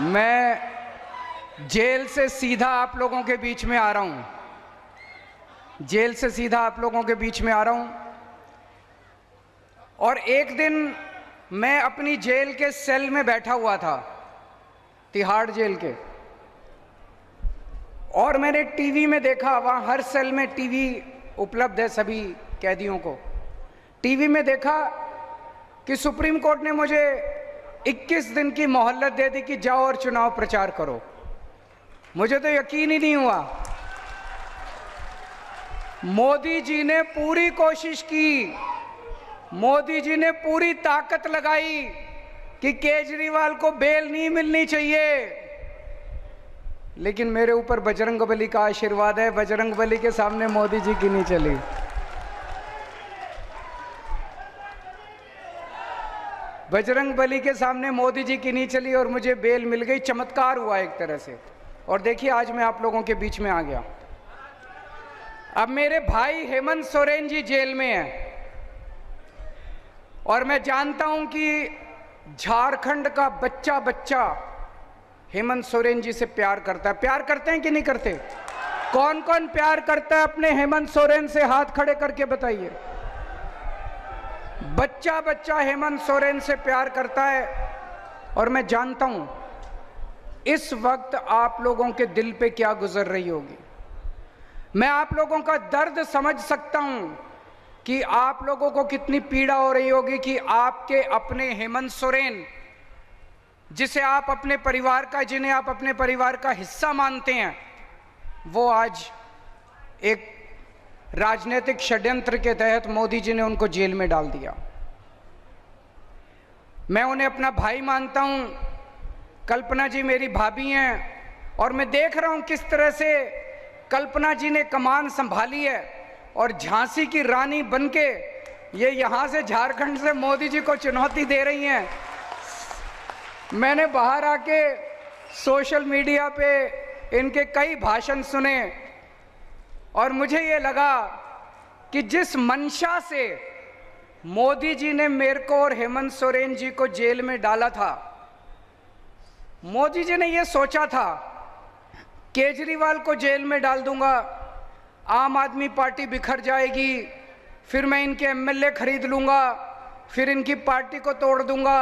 मैं जेल से सीधा आप लोगों के बीच में आ रहा हूं, जेल से सीधा आप लोगों के बीच में आ रहा हूं। और एक दिन मैं अपनी जेल के सेल में बैठा हुआ था, तिहाड़ जेल के, और मैंने टीवी में देखा, वहां हर सेल में टीवी उपलब्ध है सभी कैदियों को। टीवी में देखा कि सुप्रीम कोर्ट ने मुझे 21 दिन की मोहलत दे दी कि जाओ और चुनाव प्रचार करो। मुझे तो यकीन ही नहीं हुआ। मोदी जी ने पूरी कोशिश की, मोदी जी ने पूरी ताकत लगाई कि केजरीवाल को बेल नहीं मिलनी चाहिए, लेकिन मेरे ऊपर बजरंगबली का आशीर्वाद है। बजरंगबली के सामने मोदी जी की नहीं चली। बजरंगबली के सामने मोदी जी की नहीं चली और मुझे बेल मिल गई। चमत्कार हुआ एक तरह से। और देखिए आज मैं आप लोगों के बीच में आ गया। अब मेरे भाई हेमंत सोरेन जी जेल में हैं और मैं जानता हूं कि झारखंड का बच्चा बच्चा हेमंत सोरेन जी से प्यार करता है। प्यार करते हैं कि नहीं करते? कौन कौन प्यार करता है अपने हेमंत सोरेन से? हाथ खड़े करके बताइए। बच्चा बच्चा हेमंत सोरेन से प्यार करता है। और मैं जानता हूं इस वक्त आप लोगों के दिल पे क्या गुजर रही होगी। मैं आप लोगों का दर्द समझ सकता हूं कि आप लोगों को कितनी पीड़ा हो रही होगी कि आपके अपने हेमंत सोरेन, जिसे आप अपने परिवार का, जिन्हें आप अपने परिवार का हिस्सा मानते हैं, वो आज एक राजनीतिक षड्यंत्र के तहत मोदी जी ने उनको जेल में डाल दिया। मैं उन्हें अपना भाई मानता हूं। कल्पना जी मेरी भाभी हैं और मैं देख रहा हूं किस तरह से कल्पना जी ने कमान संभाली है और झांसी की रानी बनके ये यहां से झारखंड से मोदी जी को चुनौती दे रही हैं। मैंने बाहर आके सोशल मीडिया पे इनके कई भाषण सुने और मुझे ये लगा कि जिस मंशा से मोदी जी ने मेरे को और हेमंत सोरेन जी को जेल में डाला था, मोदी जी ने ये सोचा था केजरीवाल को जेल में डाल दूंगा, आम आदमी पार्टी बिखर जाएगी, फिर मैं इनके एमएलए खरीद लूंगा, फिर इनकी पार्टी को तोड़ दूंगा,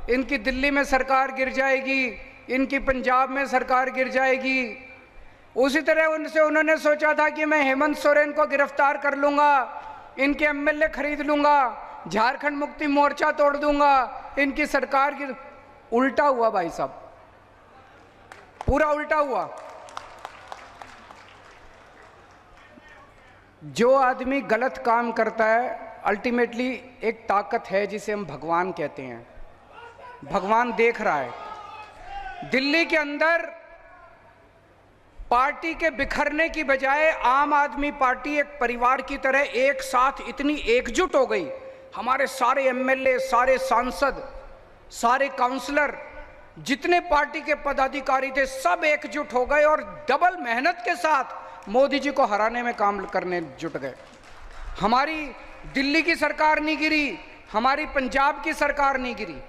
इनकी दिल्ली में सरकार गिर जाएगी, इनकी पंजाब में सरकार गिर जाएगी। उसी तरह उन्होंने सोचा था कि मैं हेमंत सोरेन को गिरफ्तार कर लूंगा, इनके एमएलए खरीद लूंगा, झारखंड मुक्ति मोर्चा तोड़ दूंगा, इनकी सरकार की। उल्टा हुआ भाई साहब, पूरा उल्टा हुआ। जो आदमी गलत काम करता है, अल्टीमेटली एक ताकत है जिसे हम भगवान कहते हैं। भगवान देख रहा है। दिल्ली के अंदर पार्टी के बिखरने की बजाय आम आदमी पार्टी एक परिवार की तरह एक साथ इतनी एकजुट हो गई। हमारे सारे एमएलए, सारे सांसद, सारे काउंसलर, जितने पार्टी के पदाधिकारी थे, सब एकजुट हो गए और डबल मेहनत के साथ मोदी जी को हराने में काम करने जुट गए। हमारी दिल्ली की सरकार नहीं गिरी, हमारी पंजाब की सरकार नहीं गिरी।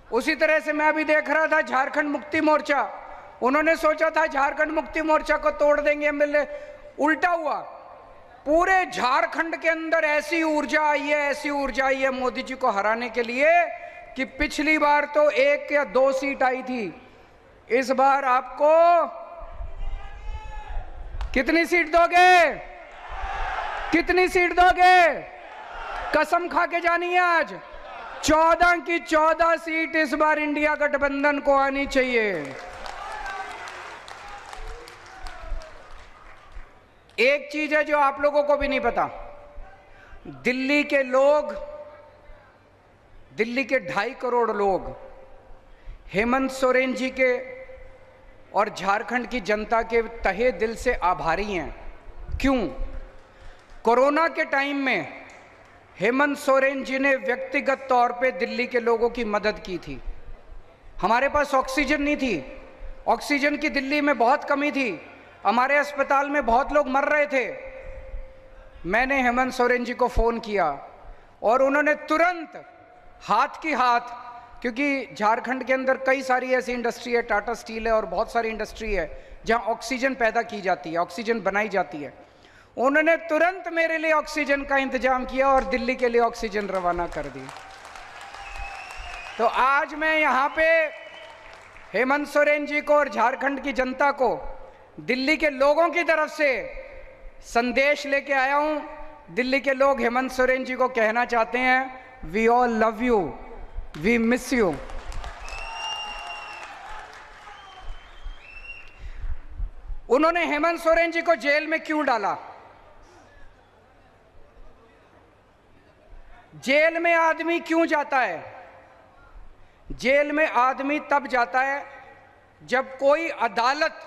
उसी तरह से मैं अभी देख रहा था झारखंड मुक्ति मोर्चा, उन्होंने सोचा था झारखंड मुक्ति मोर्चा को तोड़ देंगे एमएलए। उल्टा हुआ। पूरे झारखंड के अंदर ऐसी ऊर्जा आई है, ऐसी ऊर्जा आई है मोदी जी को हराने के लिए कि पिछली बार तो 1 या 2 सीट आई थी, इस बार आपको कितनी सीट दोगे? कितनी सीट दोगे? कसम खा के जानी है आज। 14 की 14 सीट इस बार इंडिया गठबंधन को आनी चाहिए। एक चीज है जो आप लोगों को भी नहीं पता, दिल्ली के लोग, दिल्ली के 2.5 करोड़ लोग हेमंत सोरेन जी के और झारखंड की जनता के तहे दिल से आभारी हैं। क्यों? कोरोना के टाइम में हेमंत सोरेन जी ने व्यक्तिगत तौर पे दिल्ली के लोगों की मदद की थी। हमारे पास ऑक्सीजन नहीं थी, ऑक्सीजन की दिल्ली में बहुत कमी थी, हमारे अस्पताल में बहुत लोग मर रहे थे। मैंने हेमंत सोरेन जी को फ़ोन किया और उन्होंने तुरंत हाथ की हाथ क्योंकि झारखंड के अंदर कई सारी ऐसी इंडस्ट्री है, टाटा स्टील है और बहुत सारी इंडस्ट्री है जहां ऑक्सीजन पैदा की जाती है, ऑक्सीजन बनाई जाती है। उन्होंने तुरंत मेरे लिए ऑक्सीजन का इंतजाम किया और दिल्ली के लिए ऑक्सीजन रवाना कर दी। तो आज मैं यहाँ पे हेमंत सोरेन जी को और झारखंड की जनता को, दिल्ली के लोगों की तरफ से संदेश लेके आया हूं। दिल्ली के लोग हेमंत सोरेन जी को कहना चाहते हैं, we all love you, we miss you. उन्होंने हेमंत सोरेन जी को जेल में क्यों डाला? जेल में आदमी क्यों जाता है? जेल में आदमी तब जाता है जब कोई अदालत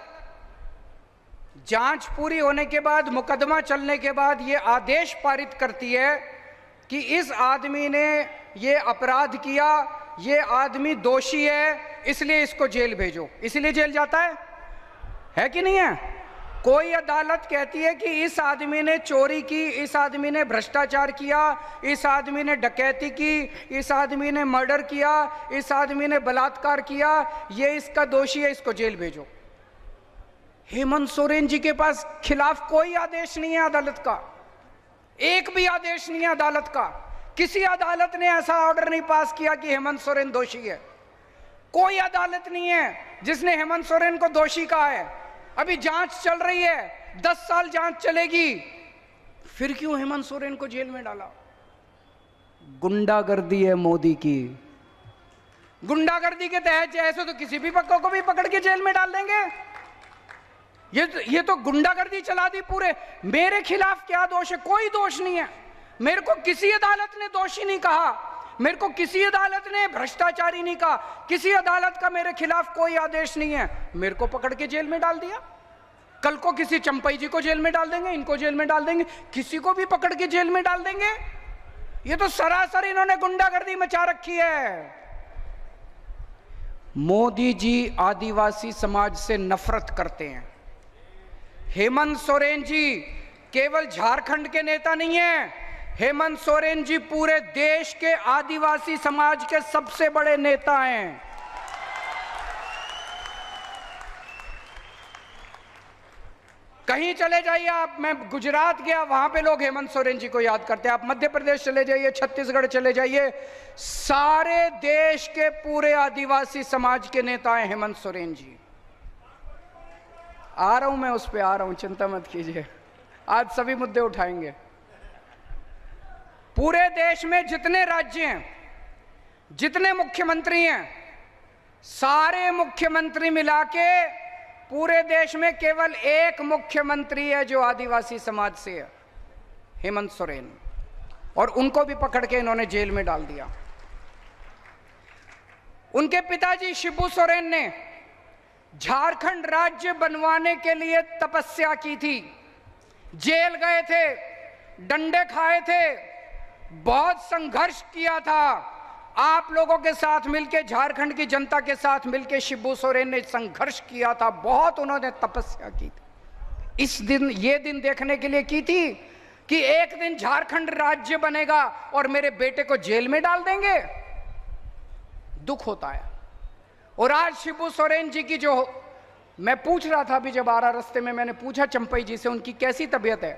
जांच पूरी होने के बाद, मुकदमा चलने के बाद ये आदेश पारित करती है कि इस आदमी ने ये अपराध किया, ये आदमी दोषी है, इसलिए इसको जेल भेजो। इसलिए जेल जाता है कि नहीं है? कोई अदालत कहती है कि इस आदमी ने चोरी की, इस आदमी ने भ्रष्टाचार किया, इस आदमी ने डकैती की, इस आदमी ने मर्डर किया, इस आदमी ने बलात्कार किया, ये इसका दोषी है, इसको जेल भेजो। हेमंत सोरेन जी के पास खिलाफ कोई आदेश नहीं है अदालत का, एक भी आदेश नहीं है अदालत का। किसी अदालत ने ऐसा ऑर्डर नहीं पास किया कि हेमंत सोरेन दोषी है। कोई अदालत नहीं है जिसने हेमंत सोरेन को दोषी कहा है। अभी जांच चल रही है, 10 साल जांच चलेगी, फिर क्यों हेमंत सोरेन को जेल में डाला? गुंडागर्दी है मोदी की। गुंडागर्दी के तहत ऐसे तो किसी भी पक्कों को भी पकड़ के जेल में डाल देंगे। ये तो गुंडागर्दी चला दी पूरे। मेरे खिलाफ क्या दोष है? कोई दोष नहीं है। मेरे को किसी अदालत ने दोषी नहीं कहा, मेरे को किसी अदालत ने भ्रष्टाचारी नहीं कहा, किसी अदालत का मेरे खिलाफ कोई आदेश नहीं है। मेरे को पकड़ के जेल में डाल दिया। कल को किसी चंपई जी को जेल में डाल देंगे, इनको जेल में डाल देंगे, किसी को भी पकड़ के जेल में डाल देंगे। ये तो सरासर इन्होंने गुंडागर्दी मचा रखी है। मोदी जी आदिवासी समाज से नफरत करते हैं। हेमंत सोरेन जी केवल झारखंड के नेता नहीं है, हेमंत सोरेन जी पूरे देश के आदिवासी समाज के सबसे बड़े नेता हैं। कहीं चले जाइए आप, मैं गुजरात गया, वहां पे लोग हेमंत सोरेन जी को याद करते हैं। आप मध्य प्रदेश चले जाइए, छत्तीसगढ़ चले जाइए, सारे देश के पूरे आदिवासी समाज के नेता हैं हेमंत सोरेन जी। आ रहा हूं मैं, उस पे आ रहा हूं, चिंता मत कीजिए, आज सभी मुद्दे उठाएंगे। पूरे देश में जितने राज्य हैं, जितने मुख्यमंत्री हैं, सारे मुख्यमंत्री मिला के पूरे देश में केवल एक मुख्यमंत्री है जो आदिवासी समाज से है, हेमंत सोरेन। और उनको भी पकड़ के इन्होंने जेल में डाल दिया। उनके पिताजी शिबू सोरेन ने झारखंड राज्य बनवाने के लिए तपस्या की थी, जेल गए थे, डंडे खाए थे, बहुत संघर्ष किया था। आप लोगों के साथ मिलकर, झारखंड की जनता के साथ मिलकर शिबू सोरेन ने संघर्ष किया था, बहुत उन्होंने तपस्या की थी। इस दिन, ये दिन देखने के लिए की थी कि एक दिन झारखंड राज्य बनेगा और मेरे बेटे को जेल में डाल देंगे। दुख होता है। और आज शिबू सोरेन जी की, जो मैं पूछ रहा था अभी जब आ रहा रास्ते में, मैंने पूछा चंपई जी से उनकी कैसी तबीयत है।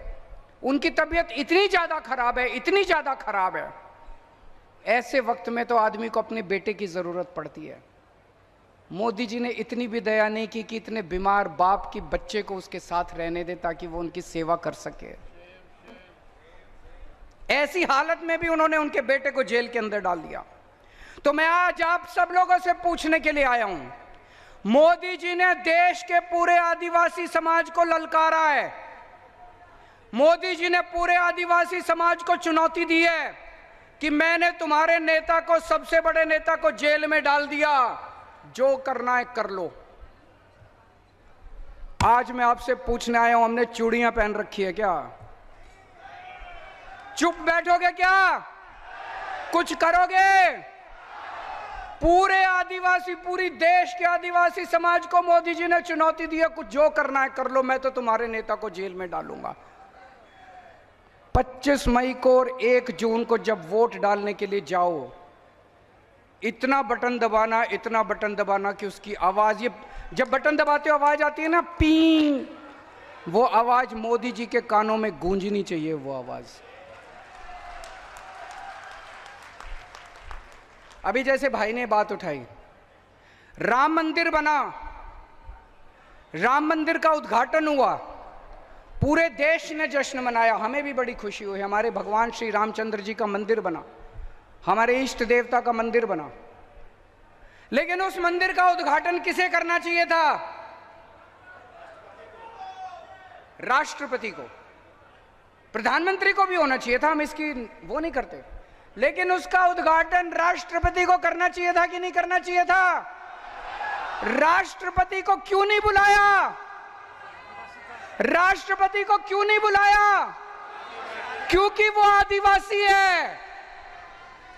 उनकी तबीयत इतनी ज्यादा खराब है, इतनी ज्यादा खराब है। ऐसे वक्त में तो आदमी को अपने बेटे की जरूरत पड़ती है। मोदी जी ने इतनी भी दया नहीं की कि इतने बीमार बाप की बच्चे को उसके साथ रहने दे ताकि वो उनकी सेवा कर सके। ऐसी हालत में भी उन्होंने उनके बेटे को जेल के अंदर डाल दिया। तो मैं आज आप सब लोगों से पूछने के लिए आया हूं, मोदी जी ने देश के पूरे आदिवासी समाज को ललकारा है। मोदी जी ने पूरे आदिवासी समाज को चुनौती दी है कि मैंने तुम्हारे नेता को, सबसे बड़े नेता को जेल में डाल दिया, जो करना है कर लो। आज मैं आपसे पूछने आया हूं, हमने चूड़ियां पहन रखी है क्या? चुप बैठोगे क्या? कुछ करोगे? पूरे आदिवासी, पूरी देश के आदिवासी समाज को मोदी जी ने चुनौती दी है, कुछ जो करना है कर लो, मैं तो तुम्हारे नेता को जेल में डालूंगा। 25 मई को और 1 जून को जब वोट डालने के लिए जाओ, इतना बटन दबाना कि उसकी आवाज, ये जब बटन दबाते हो आवाज आती है ना, पी, वो आवाज मोदी जी के कानों में गूंजनी चाहिए। वो आवाज अभी जैसे भाई ने बात उठाई, राम मंदिर बना, राम मंदिर का उद्घाटन हुआ, पूरे देश ने जश्न मनाया, हमें भी बड़ी खुशी हुई। हमारे भगवान श्री रामचंद्र जी का मंदिर बना, हमारे इष्ट देवता का मंदिर बना। लेकिन उस मंदिर का उद्घाटन किसे करना चाहिए था? राष्ट्रपति को, प्रधानमंत्री को भी होना चाहिए था, हम इसकी वो नहीं करते। लेकिन उसका उद्घाटन राष्ट्रपति को करना चाहिए था कि नहीं करना चाहिए था? राष्ट्रपति को क्यों नहीं बुलाया? राष्ट्रपति को क्यों नहीं बुलाया? क्योंकि वो आदिवासी है,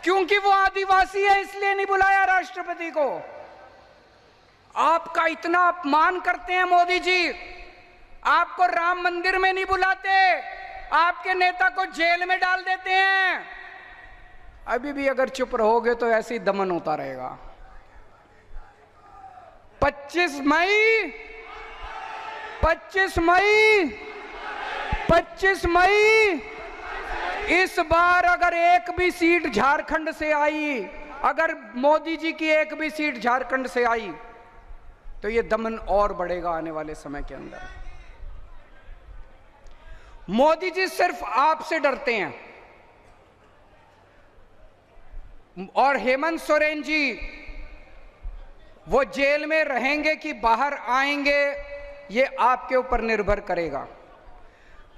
क्योंकि वो आदिवासी है, इसलिए नहीं बुलाया राष्ट्रपति को। आपका इतना अपमान करते हैं मोदी जी, आपको राम मंदिर में नहीं बुलाते, आपके नेता को जेल में डाल देते हैं। अभी भी अगर चुप रहोगे तो ऐसे ही दमन होता रहेगा। 25 मई इस बार अगर एक भी सीट झारखंड से आई, अगर मोदी जी की एक भी सीट झारखंड से आई, तो ये दमन और बढ़ेगा आने वाले समय के अंदर। मोदी जी सिर्फ आपसे डरते हैं, और हेमंत सोरेन जी वो जेल में रहेंगे कि बाहर आएंगे, ये आपके ऊपर निर्भर करेगा।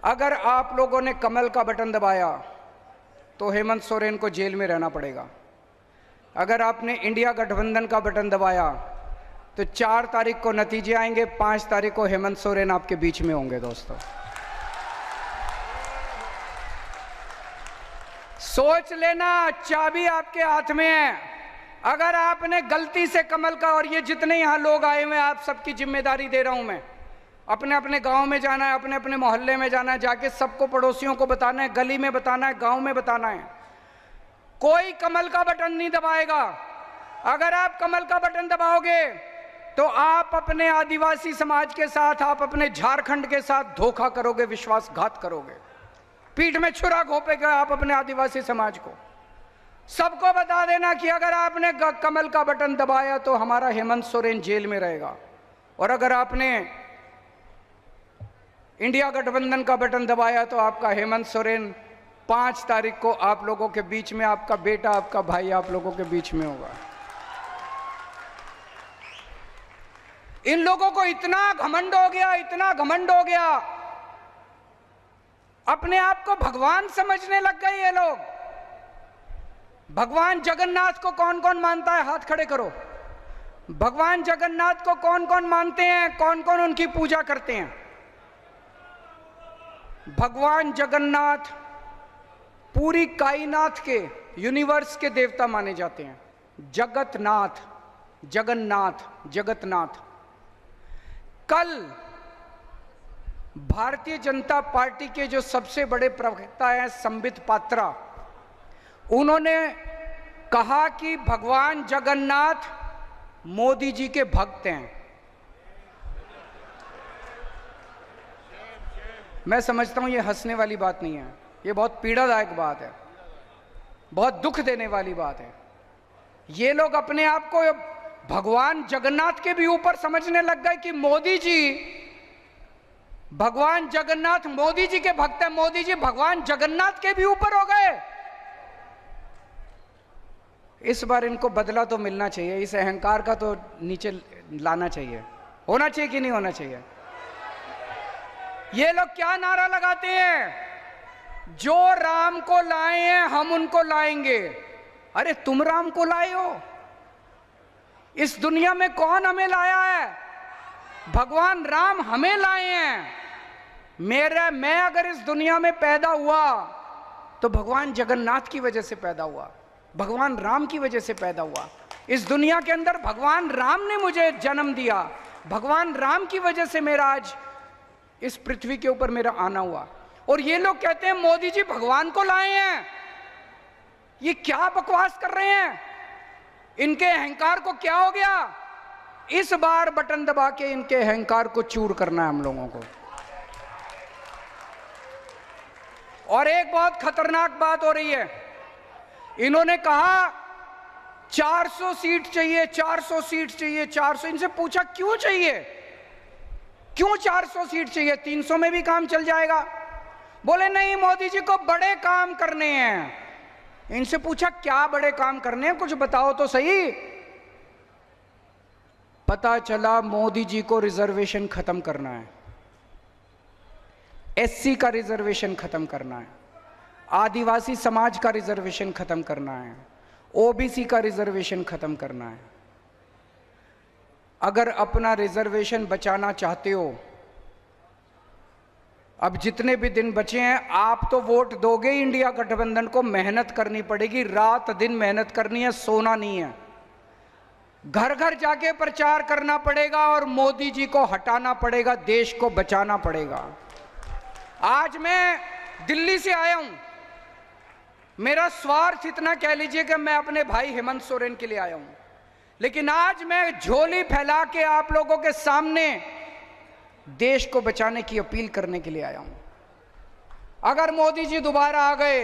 अगर आप लोगों ने कमल का बटन दबाया तो हेमंत सोरेन को जेल में रहना पड़ेगा। अगर आपने इंडिया गठबंधन का बटन दबाया तो 4 तारीख को नतीजे आएंगे, 5 तारीख को हेमंत सोरेन आपके बीच में होंगे। दोस्तों, सोच लेना, चाबी आपके हाथ में है। अगर आपने गलती से कमल का, और ये जितने यहां लोग आए हुए हैं, आप सबकी जिम्मेदारी दे रहा हूं मैं, अपने अपने गांव में जाना है, अपने अपने मोहल्ले में जाना है, जाके सबको, पड़ोसियों को बताना है, गली में बताना है, गांव में बताना है। कोई कमल का बटन नहीं दबाएगा। अगर आप कमल का बटन दबाओगे तो आप अपने आदिवासी समाज के साथ, आप अपने झारखंड के साथ धोखा करोगे, विश्वासघात करोगे, पीठ में छुरा घोंपेगे आप अपने आदिवासी समाज को। सबको बता देना कि अगर आपने कमल का बटन दबाया तो हमारा हेमंत सोरेन जेल में रहेगा, और अगर आपने इंडिया गठबंधन का बटन दबाया तो आपका हेमंत सोरेन 5 तारीख को आप लोगों के बीच में, आपका बेटा, आपका भाई आप लोगों के बीच में होगा। इन लोगों को इतना घमंड हो गया, इतना घमंड हो गया, अपने आप को भगवान समझने लग गए ये लोग। भगवान जगन्नाथ को कौन कौन मानता है? हाथ खड़े करो। भगवान जगन्नाथ को कौन कौन मानते हैं? कौन कौन उनकी पूजा करते हैं? भगवान जगन्नाथ पूरी कायनात के, यूनिवर्स के देवता माने जाते हैं। जगतनाथ, जगन्नाथ, जगतनाथ। कल भारतीय जनता पार्टी के जो सबसे बड़े प्रवक्ता हैं संबित पात्रा, उन्होंने कहा कि भगवान जगन्नाथ मोदी जी के भक्त हैं। मैं समझता हूं ये हंसने वाली बात नहीं है, ये बहुत पीड़ादायक बात है, बहुत दुख देने वाली बात है। ये लोग अपने आप को भगवान जगन्नाथ के भी ऊपर समझने लग गए कि मोदी जी, भगवान जगन्नाथ मोदी जी के भक्त हैं, मोदी जी भगवान जगन्नाथ के भी ऊपर हो गए। इस बार इनको बदला तो मिलना चाहिए, इस अहंकार का तो नीचे लाना चाहिए। होना चाहिए कि नहीं होना चाहिए? ये लोग क्या नारा लगाते हैं? जो राम को लाए हैं हम उनको लाएंगे। अरे तुम राम को लाए हो? इस दुनिया में कौन हमें लाया है? भगवान राम हमें लाए हैं। मैं अगर इस दुनिया में पैदा हुआ तो भगवान जगन्नाथ की वजह से पैदा हुआ, भगवान राम की वजह से पैदा हुआ। इस दुनिया के अंदर भगवान राम ने मुझे जन्म दिया, भगवान राम की वजह से मेरा आज इस पृथ्वी के ऊपर मेरा आना हुआ। और ये लोग कहते हैं मोदी जी भगवान को लाए हैं। ये क्या बकवास कर रहे हैं? इनके अहंकार को क्या हो गया? इस बार बटन दबा के इनके अहंकार को चूर करना है हम लोगों को। और एक बहुत खतरनाक बात हो रही है, इन्होंने कहा 400 सीट चाहिए, 400 सीट चाहिए, 400। इनसे पूछा क्यों चाहिए, क्यों 400 सीट चाहिए? 300 में भी काम चल जाएगा। बोले नहीं, मोदी जी को बड़े काम करने हैं। इनसे पूछा क्या बड़े काम करने हैं, कुछ बताओ तो सही। पता चला मोदी जी को रिजर्वेशन खत्म करना है, एससी का रिजर्वेशन खत्म करना है, आदिवासी समाज का रिजर्वेशन खत्म करना है, ओबीसी का रिजर्वेशन खत्म करना है। अगर अपना रिजर्वेशन बचाना चाहते हो, अब जितने भी दिन बचे हैं, आप तो वोट दोगे इंडिया गठबंधन को, मेहनत करनी पड़ेगी, रात दिन मेहनत करनी है, सोना नहीं है। घर घर जाके प्रचार करना पड़ेगा और मोदी जी को हटाना पड़ेगा, देश को बचाना पड़ेगा। आज मैं दिल्ली से आया हूं, मेरा स्वार्थ इतना कह लीजिए कि मैं अपने भाई हेमंत सोरेन के लिए आया हूं, लेकिन आज मैं झोली फैला के आप लोगों के सामने देश को बचाने की अपील करने के लिए आया हूं। अगर मोदी जी दोबारा आ गए,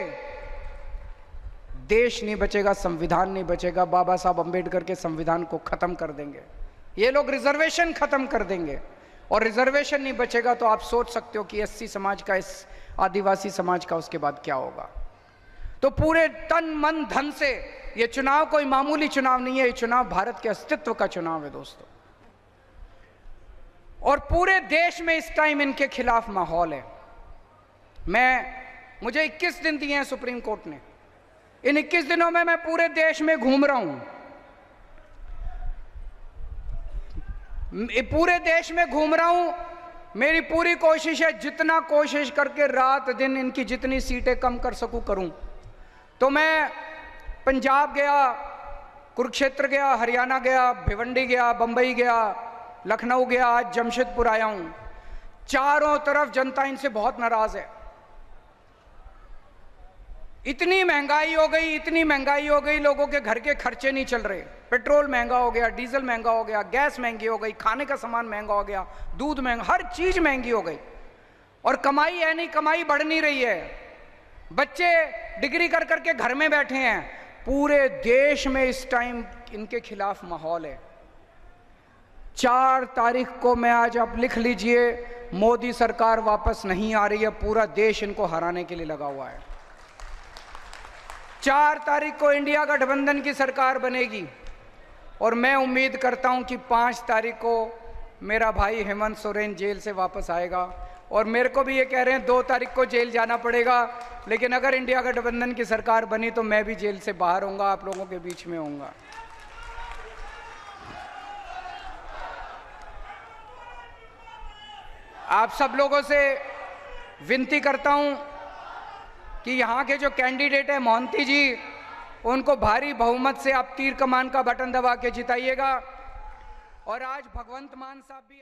देश नहीं बचेगा, संविधान नहीं बचेगा। बाबा साहब अंबेडकर के संविधान को खत्म कर देंगे ये लोग, रिजर्वेशन खत्म कर देंगे, और रिजर्वेशन नहीं बचेगा तो आप सोच सकते हो कि एससी समाज का, इस आदिवासी समाज का उसके बाद क्या होगा। तो पूरे तन मन धन से, ये चुनाव कोई मामूली चुनाव नहीं है, ये चुनाव भारत के अस्तित्व का चुनाव है दोस्तों। और पूरे देश में इस टाइम इनके खिलाफ माहौल है। मुझे 21 दिन दिए हैं सुप्रीम कोर्ट ने। इन 21 दिनों में मैं पूरे देश में घूम रहा हूं, पूरे देश में घूम रहा हूं। मेरी पूरी कोशिश है, जितना कोशिश करके रात दिन इनकी जितनी सीटें कम कर सकूं करूं। तो मैं पंजाब गया, कुरुक्षेत्र गया, हरियाणा गया, भिवंडी गया, बंबई गया, लखनऊ गया, आज जमशेदपुर आया हूं। चारों तरफ जनता इनसे बहुत नाराज है। इतनी महंगाई हो गई, इतनी महंगाई हो गई, लोगों के घर के खर्चे नहीं चल रहे। पेट्रोल महंगा हो गया, डीजल महंगा हो गया, गैस महंगी हो गई, खाने का सामान महंगा हो गया, दूध महंगा, हर चीज महंगी हो गई। और कमाई है नहीं, कमाई बढ़ नहीं रही है। बच्चे डिग्री कर करके घर में बैठे हैं। पूरे देश में इस टाइम इनके खिलाफ माहौल है। 4 तारीख को मैं, आज आप लिख लीजिए, मोदी सरकार वापस नहीं आ रही है। पूरा देश इनको हराने के लिए लगा हुआ है। 4 तारीख को इंडिया गठबंधन की सरकार बनेगी, और मैं उम्मीद करता हूं कि 5 तारीख को मेरा भाई हेमंत सोरेन जेल से वापस आएगा। और मेरे को भी ये कह रहे हैं 2 तारीख को जेल जाना पड़ेगा, लेकिन अगर इंडिया गठबंधन की सरकार बनी तो मैं भी जेल से बाहर होऊंगा, आप लोगों के बीच में होऊंगा। आप सब लोगों से विनती करता हूं कि यहाँ के जो कैंडिडेट है मोहंती जी, उनको भारी बहुमत से आप तीर कमान का बटन दबा के जिताइएगा। और आज भगवंत मान साहब भी